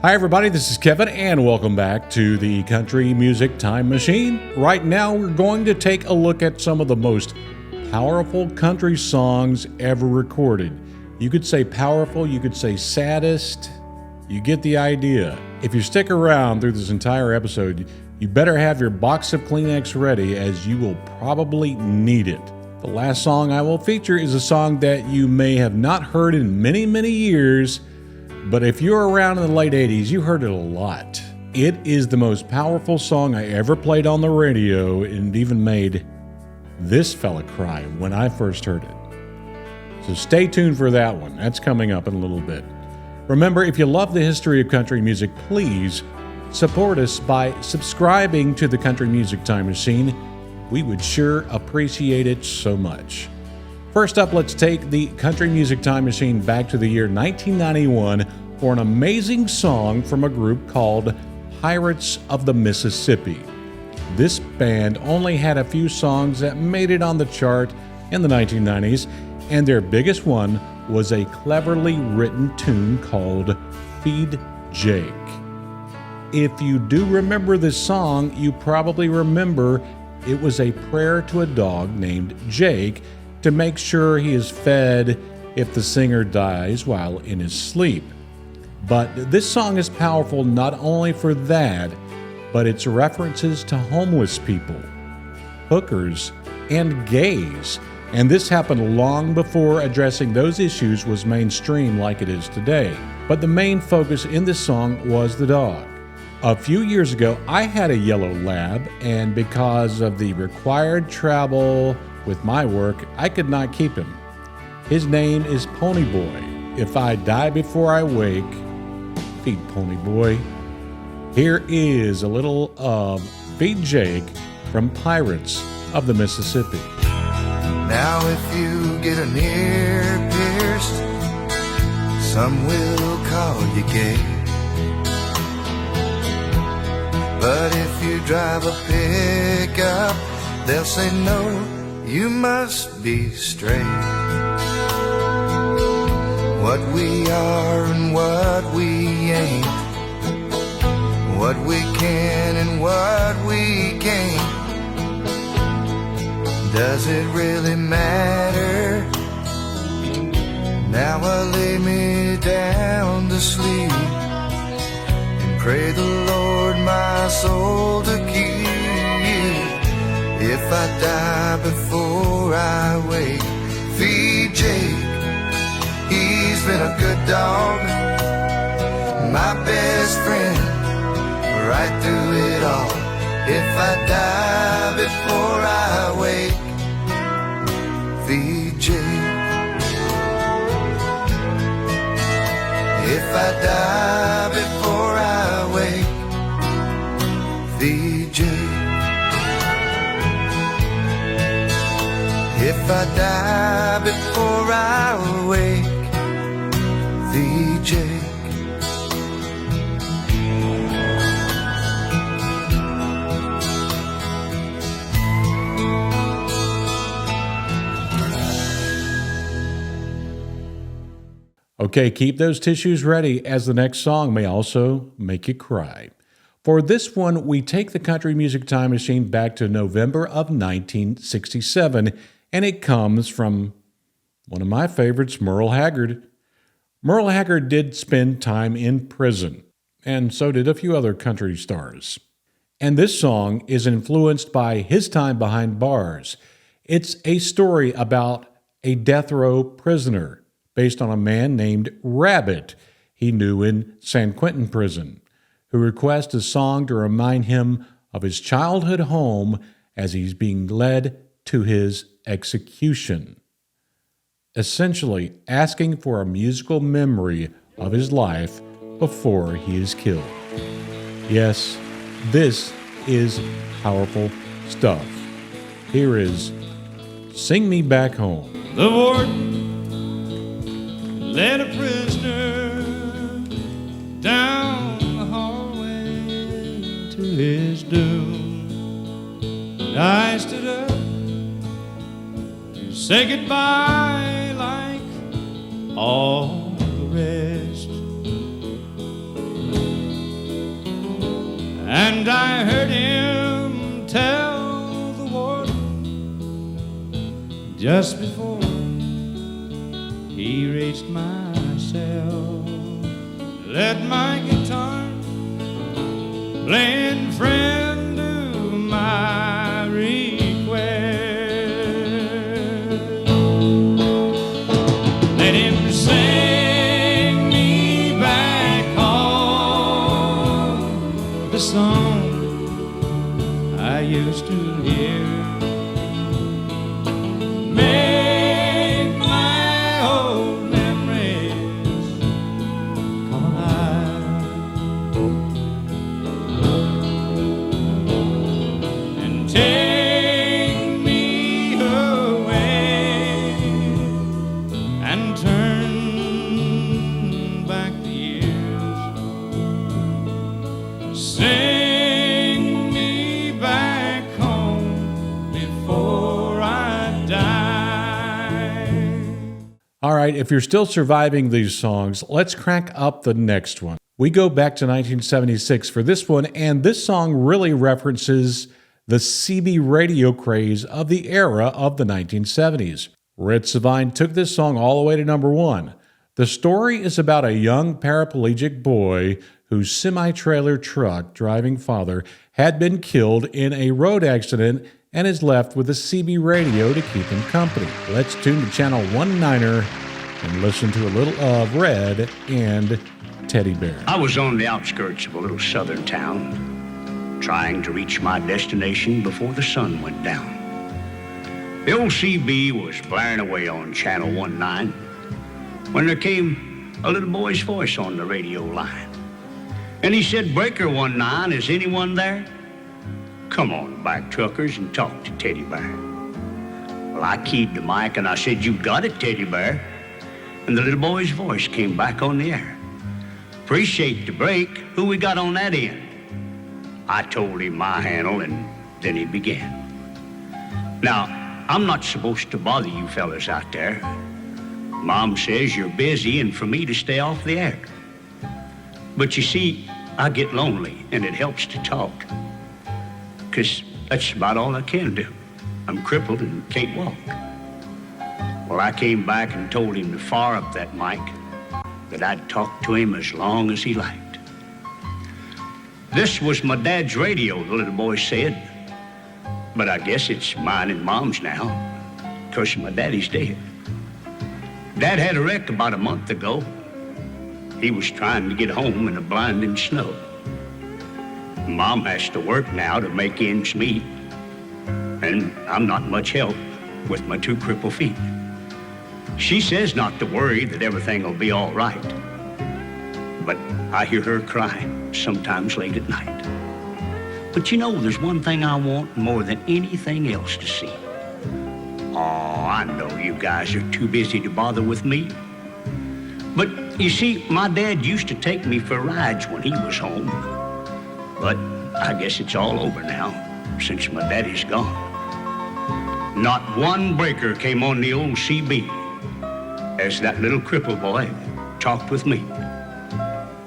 Hi everybody, this is Kevin and welcome back to the Country Music Time Machine. Right now we're going to take a look at some of the most powerful country songs ever recorded. You could say powerful, you could say saddest, you get the idea. If you stick around through this entire episode, you better have your box of Kleenex ready as you will probably need it. The last song I will feature is a song that you may have not heard in many years, but if you're around in the late 80s, you heard it a lot. It is the most powerful song I ever played on the radio, and even made this fella cry when I first heard it. So stay tuned for that one. That's coming up in a little bit. Remember, if you love the history of country music, please support us by subscribing to the Country Music Time Machine. We would sure appreciate it so much. First up, let's take the Country Music Time Machine back to the year 1991 for an amazing song from a group called Pirates of the Mississippi. This band only had a few songs that made it on the chart in the 1990s, and their biggest one was a cleverly written tune called Feed Jake. If you do remember this song, you probably remember it was a prayer to a dog named Jake to make sure he is fed if the singer dies while in his sleep. But this song is powerful not only for that, but its references to homeless people, hookers, and gays. And this happened long before addressing those issues was mainstream like it is today. But the main focus in this song was the dog. A few years ago, I had a yellow lab, and because of the required travel with my work, I could not keep him. His name is Pony Boy. If I die before I wake, feed Pony Boy. Here is a little of Feed Jake from Pirates of the Mississippi. Now if you get an ear pierced, some will call you gay. But if you drive a pickup, they'll say no, you must be straight. What we are and what we ain't, what we can and what we can't, does it really matter? Now I lay me down to sleep and pray the Lord my soul to keep. If I die before I wake, feed Jake. He's been a good dog, my best friend, right through it all. If I die before I wake, feed Jake. If I die before I wake, feed Jake. If I die before I wake, feed Jake. Okay, keep those tissues ready, as the next song may also make you cry. For this one, we take the Country Music Time Machine back to November of 1967, and it comes from one of my favorites, Merle Haggard. Merle Haggard did spend time in prison, and so did a few other country stars. And this song is influenced by his time behind bars. It's a story about a death row prisoner based on a man named Rabbit he knew in San Quentin prison, who requests a song to remind him of his childhood home as he's being led to his execution, essentially asking for a musical memory of his life before he is killed. Yes, this is powerful stuff. Here is Sing Me Back Home. The warden led a prisoner down the hallway to his doom. And I stood up to say goodbye like all the rest. And I heard him tell the warden just before he reached my cell, let my guitar playing friend to my request. Let him sing me back home the song I used to hear. Make my old memories come alive and take me away and turn back the years. Sing me back home before I die. All right, if you're still surviving these songs, let's crank up the next one. We go back to 1976 for this one, and this song really references the CB radio craze of the era of the 1970s. Red Sovine took this song all the way to number one. The story is about a young paraplegic boy whose semi-trailer truck driving father had been killed in a road accident and is left with a CB radio to keep him company. Let's tune to channel 19er and listen to a little of Red and Teddy Bear. I was on the outskirts of a little southern town, trying to reach my destination before the sun went down. The old CB was blaring away on channel 19 when there came a little boy's voice on the radio line. And he said, "Breaker 19, is anyone there? Come on back, truckers, and talk to Teddy Bear." Well, I keyed the mic and I said, "You got it, Teddy Bear." And the little boy's voice came back on the air. "Appreciate the break. Who we got on that end?" I told him my handle, and then he began. "Now, I'm not supposed to bother you fellas out there. Mom says you're busy and for me to stay off the air. But you see, I get lonely and it helps to talk, 'cause that's about all I can do. I'm crippled and can't walk." Well, I came back and told him to fire up that mic, that I'd talk to him as long as he liked. "This was my dad's radio," the little boy said. "But I guess it's mine and Mom's now, 'cause my daddy's dead. Dad had a wreck about a month ago. He was trying to get home in the blinding snow. Mom has to work now to make ends meet, and I'm not much help with my two crippled feet. She says not to worry, that everything will be all right. But I hear her crying sometimes late at night. But you know, there's one thing I want more than anything else to see. Oh, I know you guys are too busy to bother with me. But you see, my dad used to take me for rides when he was home. But I guess it's all over now, since my daddy's gone. Not one breaker came on the old CB as that little crippled boy talked with me.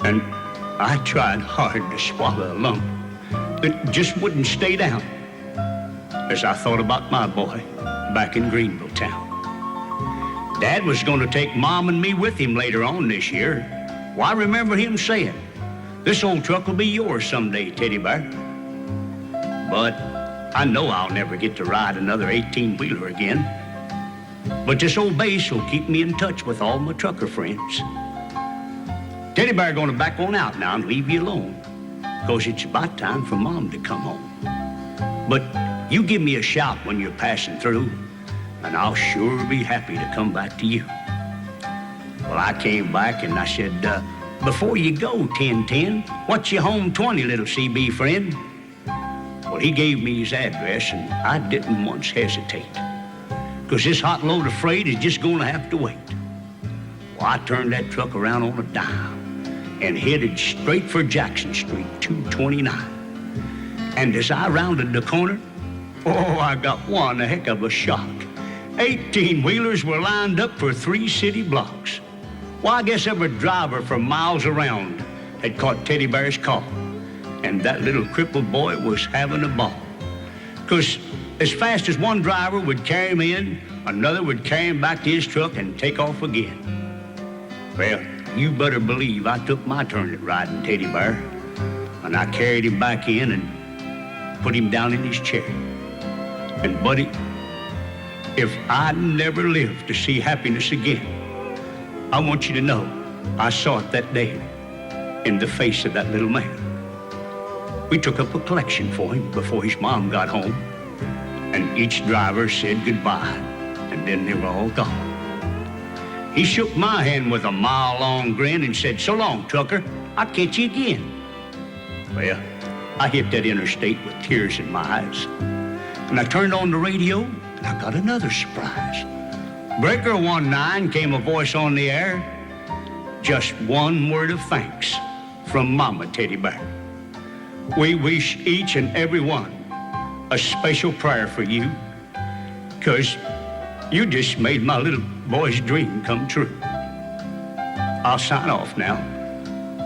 And I tried hard to swallow a lump that just wouldn't stay down as I thought about my boy back in Greenville town. Dad was going to take Mom and me with him later on this year. Well, I remember him saying, "This old truck will be yours someday, Teddy Bear." But I know I'll never get to ride another 18-wheeler again. But this old base will keep me in touch with all my trucker friends. Teddy Bear gonna back on out now and leave you alone, 'cause it's about time for Mom to come home. But you give me a shout when you're passing through, and I'll sure be happy to come back to you. Well, I came back and I said, "Before you go, 1010, what's your home 20, little CB friend?" Well, he gave me his address, and I didn't once hesitate, 'cause this hot load of freight is just gonna have to wait. Well, I turned that truck around on a dime and headed straight for Jackson Street, 229. And as I rounded the corner, oh, I got one heck of a shock. 18-wheelers were lined up for 3 city blocks. Well, I guess every driver for miles around had caught Teddy Bear's call. and that little crippled boy was having a ball. 'Cause as fast as one driver would carry him in, another would carry him back to his truck and take off again. Well, you better believe I took my turn at riding Teddy Bear, and I carried him back in and put him down in his chair. And buddy, if I never live to see happiness again, I want you to know I saw it that day in the face of that little man. We took up a collection for him before his mom got home, and each driver said goodbye, and then they were all gone. He shook my hand with a mile-long grin and said, "So long, Tucker, I'll catch you again." Well, I hit that interstate with tears in my eyes, and I turned on the radio, and I got another surprise. Breaker 19 came a voice on the air. Just one word of thanks from Mama Teddy Bear. We wish each and every one a special prayer for you, 'cause you just made my little boy's dream come true. I'll sign off now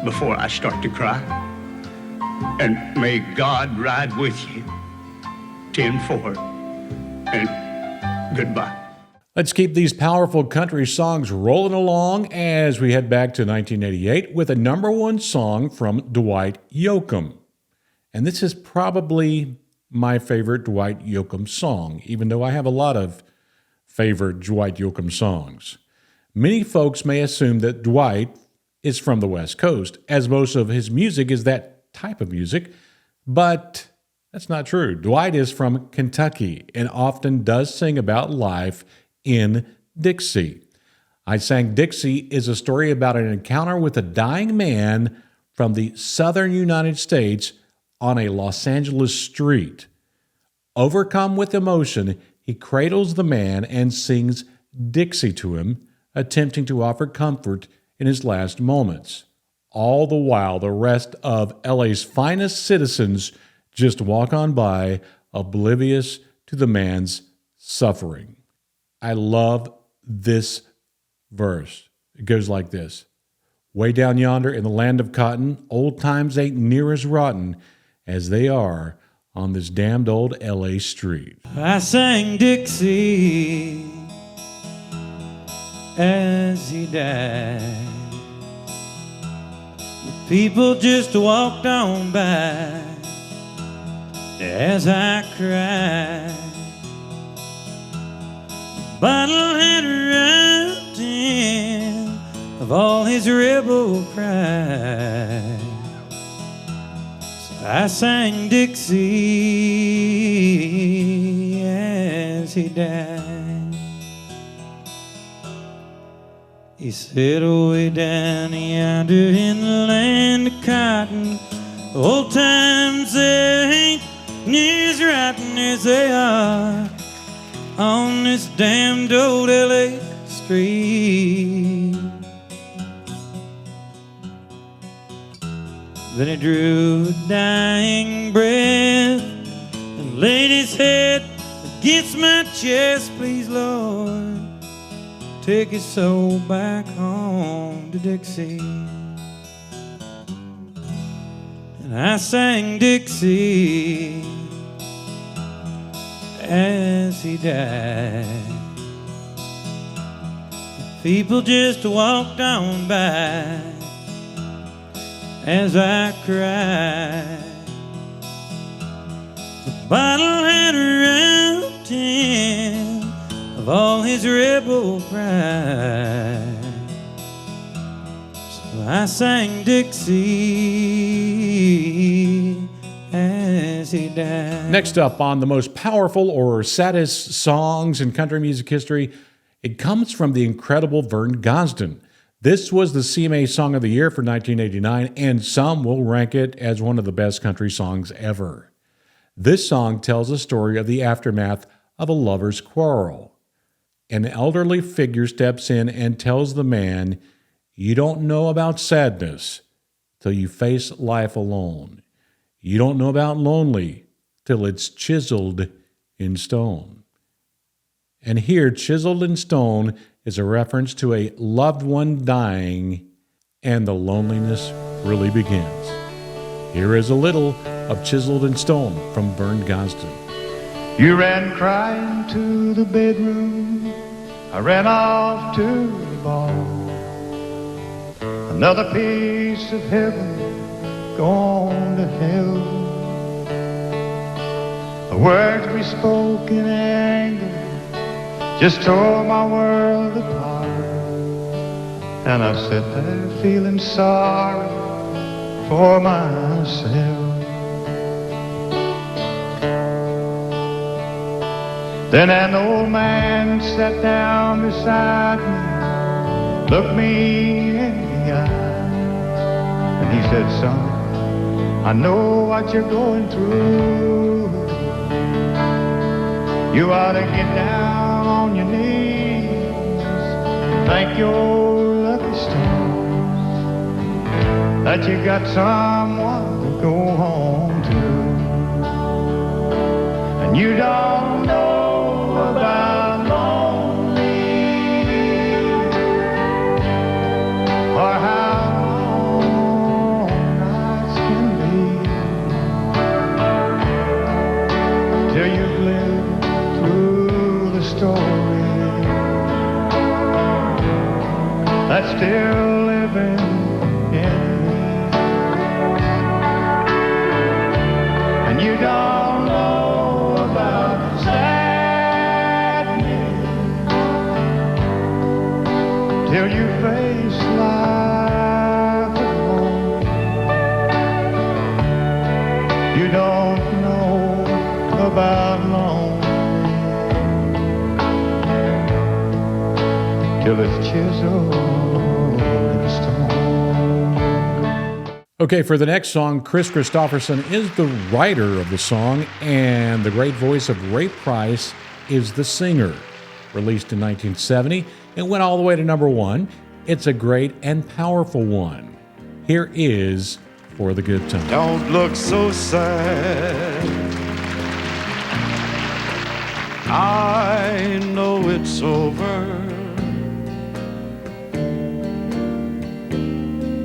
before I start to cry. And may God ride with you. 10-4. And goodbye. Let's keep these powerful country songs rolling along as we head back to 1988 with a number one song from Dwight Yoakam. And this is probably my favorite Dwight Yoakam song, even though I have a lot of favorite Dwight Yoakam songs. Many folks may assume that Dwight is from the West Coast, as most of his music is that type of music, but that's not true. Dwight is from Kentucky and often does sing about life in Dixie. I Sang Dixie is a story about an encounter with a dying man from the southern United States on a Los Angeles street. Overcome with emotion, he cradles the man and sings Dixie to him, attempting to offer comfort in his last moments. All the while, the rest of LA's finest citizens just walk on by, oblivious to the man's suffering. I love this verse. It goes like this. Way down yonder in the land of cotton, old times ain't near as rotten as they are on this damned old LA street. I sang Dixie as he died. The people just walked on by as I cried. The bottle had robbed him of all his rebel pride. So I sang Dixie as he died. He said, away down yonder in the land of cotton, old times there ain't near as rotten as they are on this damned old LA street. Then he drew a dying breath and laid his head against my chest. Please, Lord, take his soul back home to Dixie. And I sang Dixie as he died. People just walked on by as I cried. The bottle had robbed him of all his rebel pride. So I sang Dixie as he died. Next up on the most powerful or saddest songs in country music history, it comes from the incredible Vern. This was the CMA Song of the Year for 1989, and some will rank it as one of the best country songs ever. This song tells the story of the aftermath of a lover's quarrel. An elderly figure steps in and tells the man, "You don't know about sadness till you face life alone. You don't know about lonely till it's chiseled in stone." And here, chiseled in stone is a reference to a loved one dying, and the loneliness really begins. Here is a little of Chiseled in Stone from Vern. You ran crying to the bedroom, I ran off to the bar. Another piece of heaven gone to hell. The words we spoke in anger just tore my world apart. And I sat there feeling sorry for myself. Then an old man sat down beside me, looked me in the eye, and he said, son, I know what you're going through. You ought to get down on your knees and thank your lucky stars that you got someone to go home to. And you don't know about lonely or how long nights can be till you've lived through the story that's still living in me. And you don't know about sadness till you face life alone. You don't know about lonely till it's chiseled in stone. Okay, for the next song, Chris Christopherson is the writer of the song, and the great voice of Ray Price is the singer. Released in 1970, it went all the way to number 1. It's a great and powerful one. Here is For the Good Time. Don't look so sad. I know it's over,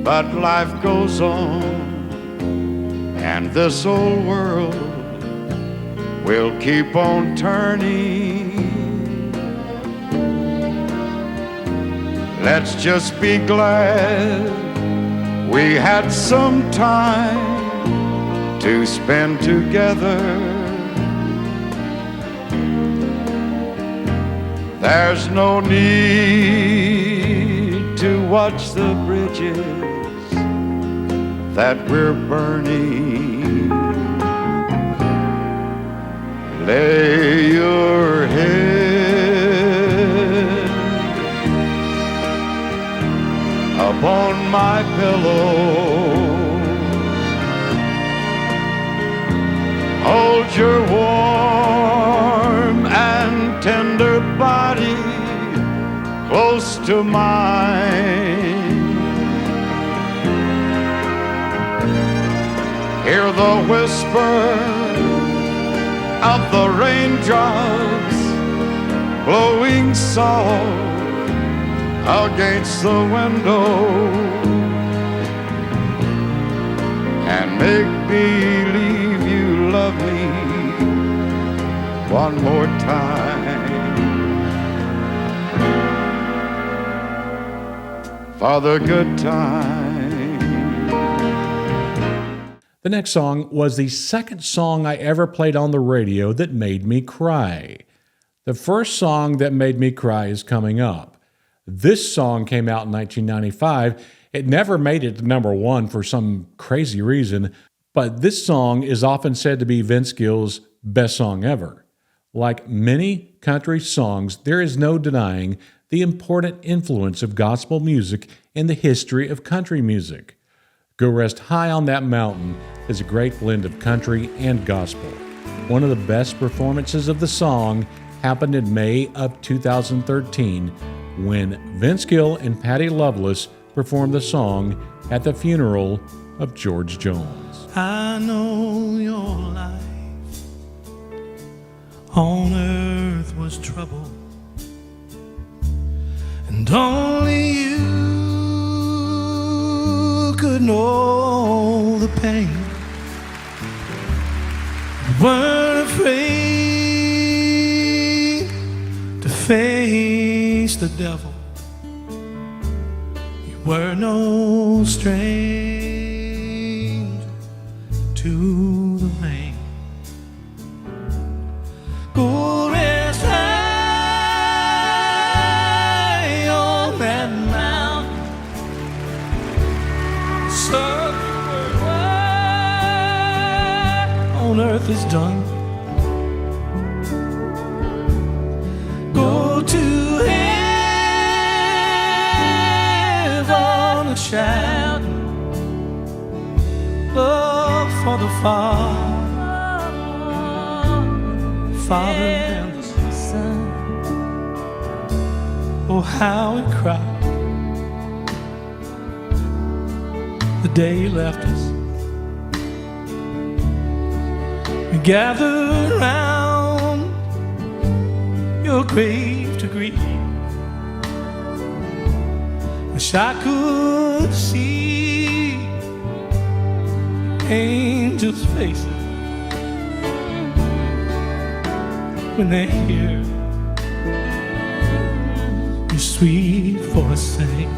but life goes on, and this old world will keep on turning. Let's just be glad we had some time to spend together. There's no need to watch the bridges that we're burning. Lay your head upon my pillow. Hold your warm and tender body close to mine. Hear the whisper of the raindrops blowing soft against the window, and make believe you love me one more time. For the good time. The next song was the second song I ever played on the radio that made me cry. The first song that made me cry is coming up. This song came out in 1995. It never made it to number 1 for some crazy reason, but this song is often said to be Vince Gill's best song ever. Like many country songs, there is no denying the important influence of gospel music in the history of country music. Go Rest High on That Mountain is a great blend of country and gospel. One of the best performances of the song happened in May of 2013 when Vince Gill and Patty Loveless performed the song at the funeral of George Jones. I know your life on earth was trouble, and only you could know the pain weren't afraid to face the devil. You were no stranger to the rain. Go rest high on that mountain. Son, on earth is done. Go to heaven and shout love for the Father and the Son. Oh, how he cried the day he left us. We gathered round your grave to grieve. Wish I could see angels' faces when they hear your sweet voice sing.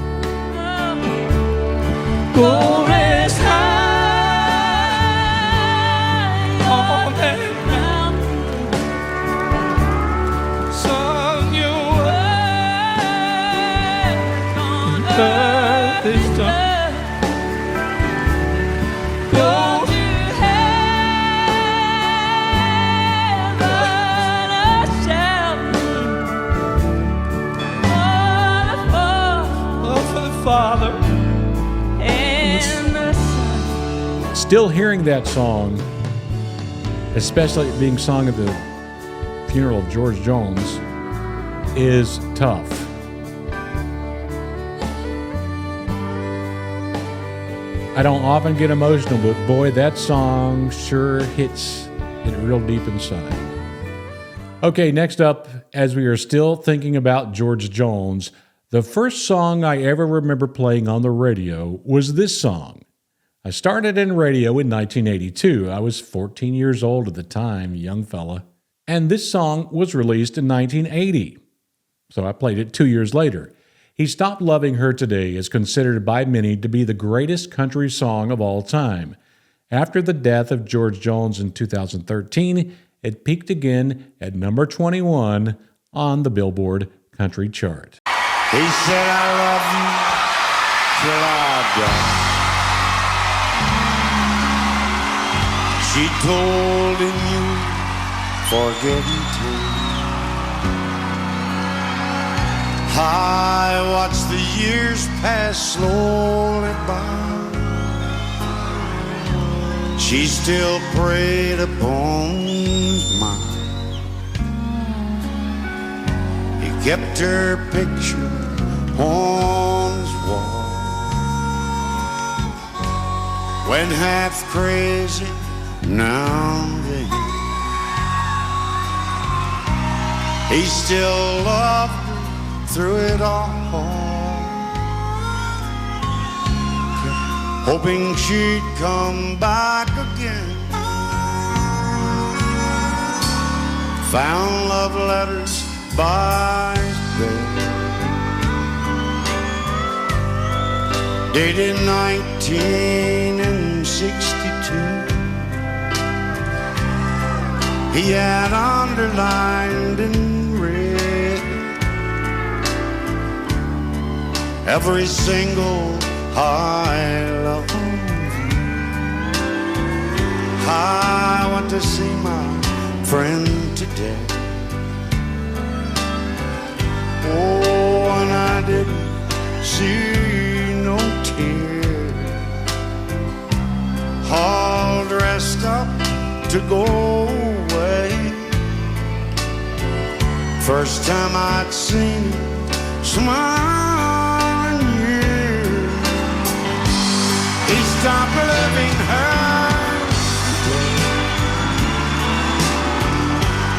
Go rest high on that mountain. Son, your work on earth is done. Go to heaven a shouting for the Father. Still hearing that song, especially being sung at the funeral of George Jones, is tough. I don't often get emotional, but boy, that song sure hits it real deep inside. Okay, next up, as we are still thinking about George Jones, the first song I ever remember playing on the radio was this song. I started in radio in 1982. I was 14 years old at the time, young fella. And this song was released in 1980. So I played it 2 years later. He Stopped Loving Her Today is considered by many to be the greatest country song of all time. After the death of George Jones in 2013, it peaked again at number 21 on the Billboard Country Chart. He said, I love you till I die. She told him you forget me too. I watched the years pass slowly by. She still preyed upon his mind. He kept her picture on his wall. Went half crazy now and then. He still loved her through it all, hoping she'd come back again. Found love letters by his bed, dated 1962. He had underlined in red every single I love you. I want to see my friend today. Oh, and I didn't see no tear. All dressed up to go away. First time I'd seen him smile in years. He stopped loving her.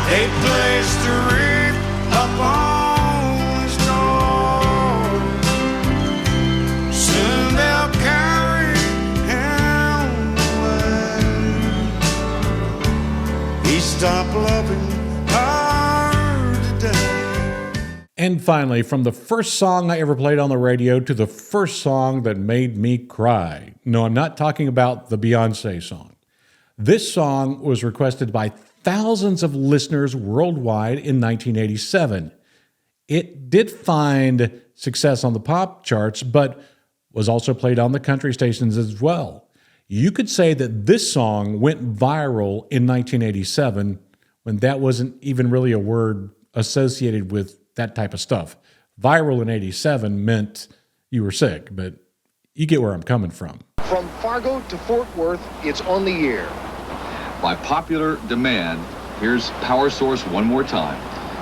They placed a wreath up on his door. Soon they'll carry him away. And finally, from the first song I ever played on the radio to the first song that made me cry. No, I'm not talking about the Beyoncé song. This song was requested by thousands of listeners worldwide in 1987. It did find success on the pop charts, but was also played on the country stations as well. You could say that this song went viral in 1987 when that wasn't even really a word associated with that type of stuff. Viral in 87 meant you were sick, but you get where I'm coming from. From Fargo to Fort Worth, it's on the air. By popular demand, here's Power Source one more time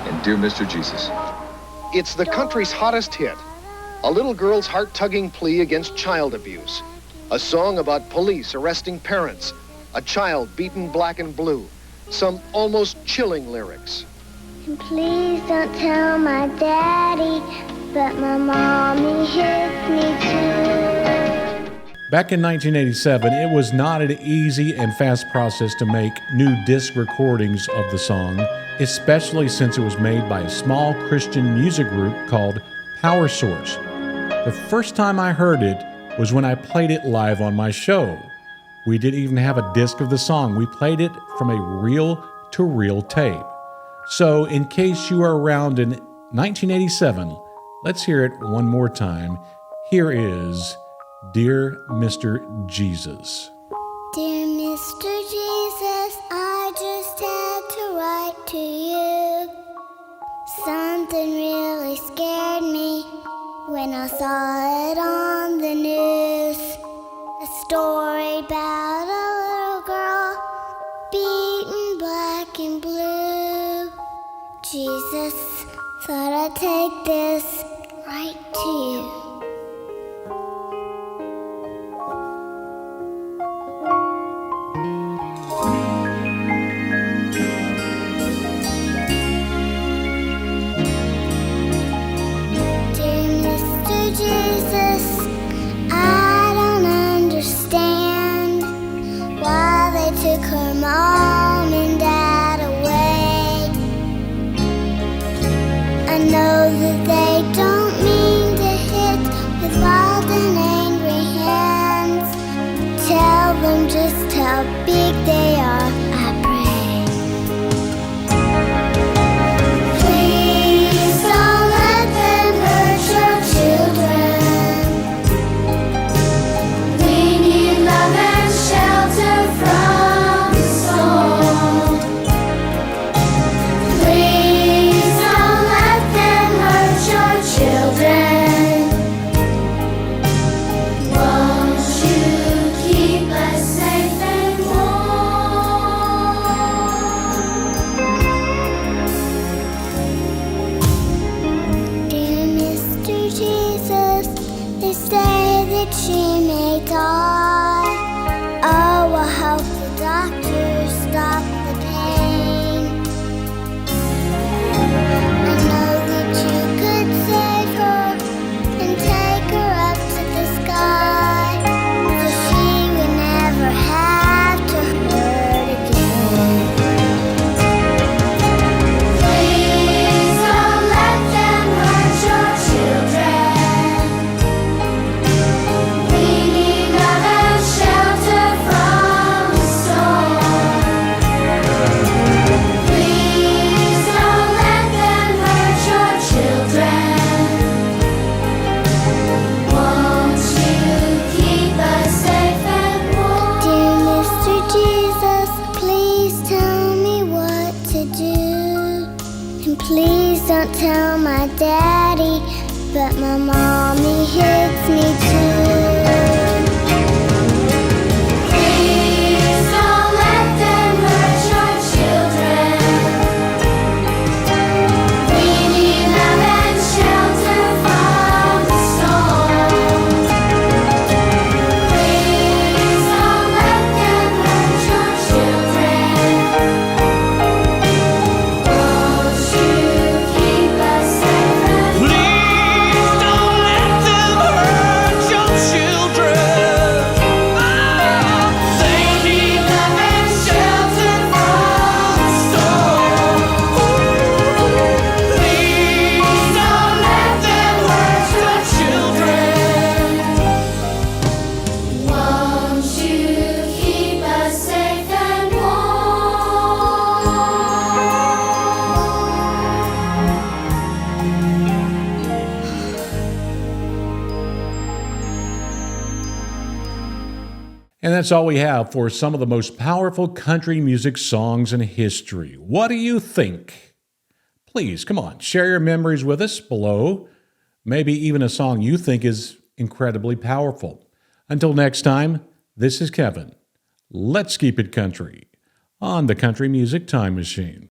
and Dear Mr. Jesus. It's the country's hottest hit. A little girl's heart-tugging plea against child abuse. A song about police arresting parents. A child beaten black and blue. Some almost chilling lyrics. And please don't tell my daddy, but my mommy hits me too. Back in 1987, it was not an easy and fast process to make new disc recordings of the song, especially since it was made by a small Christian music group called Power Source. The first time I heard it was when I played it live on my show. We didn't even have a disc of the song. We played it from a reel-to-reel tape. So, in case you are around in 1987, let's hear it one more time. Here is Dear Mr. Jesus. Dear Mr. Jesus, I just had to write to you. Something really scared me when I saw it on the news. A story about a little girl beaten black and blue. Jesus, thought I'd take this right to you. Dear Mr. Jesus, I don't understand why they took her mom and dad away. I know that they don't mean to hit with wild and angry hands. Tell them just how big they are, I pray. Please don't let them hurt your children. We need love and shelter from the storm. Please don't let them hurt your children. Won't you keep us safe and warm? Dear Mr. Jesus, they say that she may die. Oh, I hope the doctors stop the pain. I know that you could save her and take her up to the sky, so she would never have to hurt again. Please don't let them hurt your children. We need love and shelter from the storm. Please don't let them hurt your children. Won't you keep us safe and warm? Dear Mr. Jesus, please tell me what to do. And please don't tell my daddy, but my mommy hits me too. Please don't let them hurt your children. We need love and shelter from the storm. Please don't let them hurt your children. Won't you keep us safe and Please don't let them hurt your And that's all we have for some of the most powerful country music songs in history. What do you think? Please, come on, share your memories with us below. Maybe even a song you think is incredibly powerful. Until next time, this is Kevin. Let's keep it country on the Country Music Time Machine.